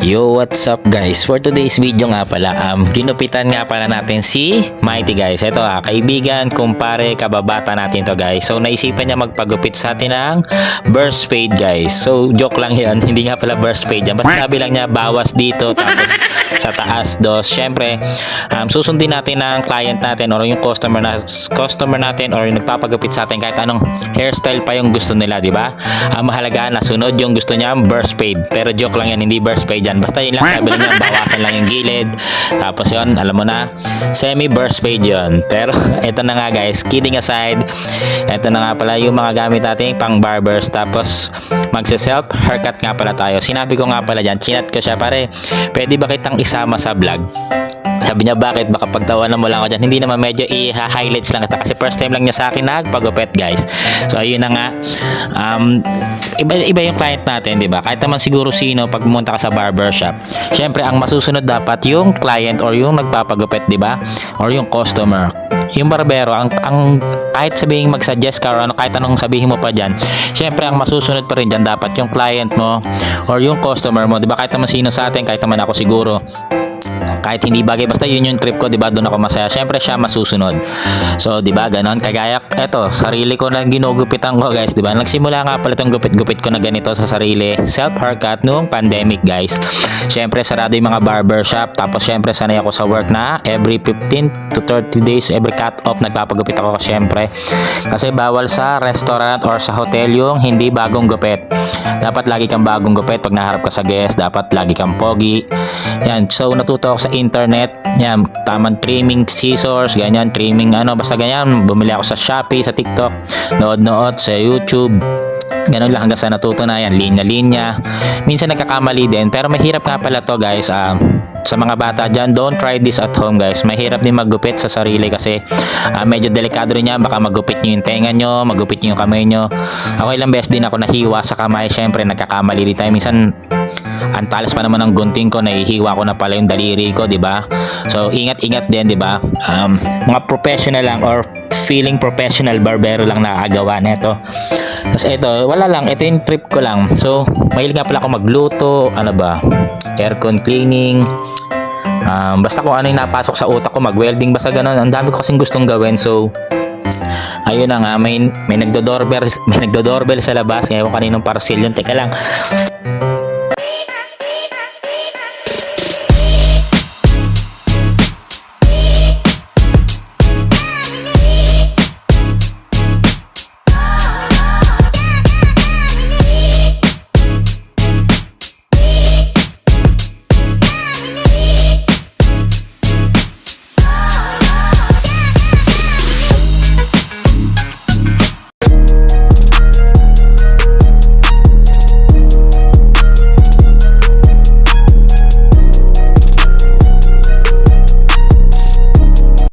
Yo, what's up guys? For today's video nga pala, ginupitan nga pala natin si Mighty guys. Ito kaibigan, kumpare, kababata natin to guys. So naisipan niya magpagupit sa atin ng burst fade guys. So joke lang yan, hindi nga pala burst fade yan. Basta sabi lang niya bawas dito tapos sa taas dos. Syempre, susundin natin ng client natin or yung customer natin or yung nagpapagupit sa atin kahit anong hairstyle pa yung gusto nila, di ba? Ang mahalaga na sunod yung gusto niya burst fade. Pero joke lang yan, hindi burst fade yan. Basta yun lang, sabi lang niya, bawasan lang yung gilid. Tapos yun, alam mo na, semi burst fade yun. Pero ito na nga guys, kidding aside, ito na nga pala yung mga gamit natin pang barbers. Tapos magse-self haircut nga pala tayo. Sinabi ko nga pala dyan, chinat ko siya, pare, pwede ba kitang isama sa vlog? Sabi niya, bakit? Baka pagtawanan mo lang ako dyan. Hindi naman, medyo i-highlights lang kita. Kasi first time lang niya sa akin nagpagupit guys. So ayun na nga. Iba yung client natin, di ba? Kahit naman siguro sino pag pumunta ka sa barbershop, syempre ang masusunod dapat yung client or yung nagpapagupit, di ba? Or yung customer. Yung barbero, ang kahit sabihin mag-suggest ka or ano, kahit anong sabihin mo pa dyan, syempre ang masusunod pa rin dyan dapat yung client mo or yung customer mo, di ba? Kahit naman sino sa atin, kahit naman ako siguro, kahit hindi bagay, basta yun yung trip ko, di ba? Doon ako masaya. Syempre siya masusunod. So, di ba? Ganon. Kagaya, eto, sarili ko na ginugupitan ko, guys, di ba? Nagsimula nga pala itong gupit-gupit ko na ganito sa sarili. Self haircut noong pandemic, guys. Syempre, sarado yung mga barbershop. Tapos, syempre, sanay ako sa work na every 15 to 30 days, every cut off, nagpapagupit ako, syempre. Kasi bawal sa restaurant or sa hotel yung hindi bagong gupit. Dapat lagi kang bagong gupit pag naharap ka sa guest. Dapat lagi kang pogi. Yan. So, natuto ako sa internet. Yan. Tamang trimming scissors. Ganyan. Trimming ano. Basta ganyan. Bumili ako sa Shopee, sa TikTok. Nood-nood sa YouTube. Ganun lang hanggang sa natuto na yan. Linya-linya. Minsan nagkakamali din. Pero mahirap nga pala to guys. Sa mga bata dyan, don't try this at home guys. Mahirap din maggupit sa sarili kasi medyo delikado rin yan. Baka magupit nyo yung tenga nyo, magupit nyo yung kamay nyo. Ako ilang beses din ako nahiwa sa kamay. Syempre nagkakamali din tayo. Minsan ang talas pa naman ng gunting ko, nahihiwa ko na pala yung daliri ko, di ba? So ingat-ingat din, di ba? Mga professional lang or feeling professional barbero lang nakagawa nito. Tapos ito, wala lang, ito yung trip ko lang. So mahilig nga pala ako magluto, ano ba? Aircon cleaning. Basta kung ano yung napasok sa utak ko, mag-welding, basta ganun. Ang dami ko kasing gustong gawin. So ayun na nga, may nagdo-doorbell sa labas. Ngayon kaninong parcel yun. Teka lang.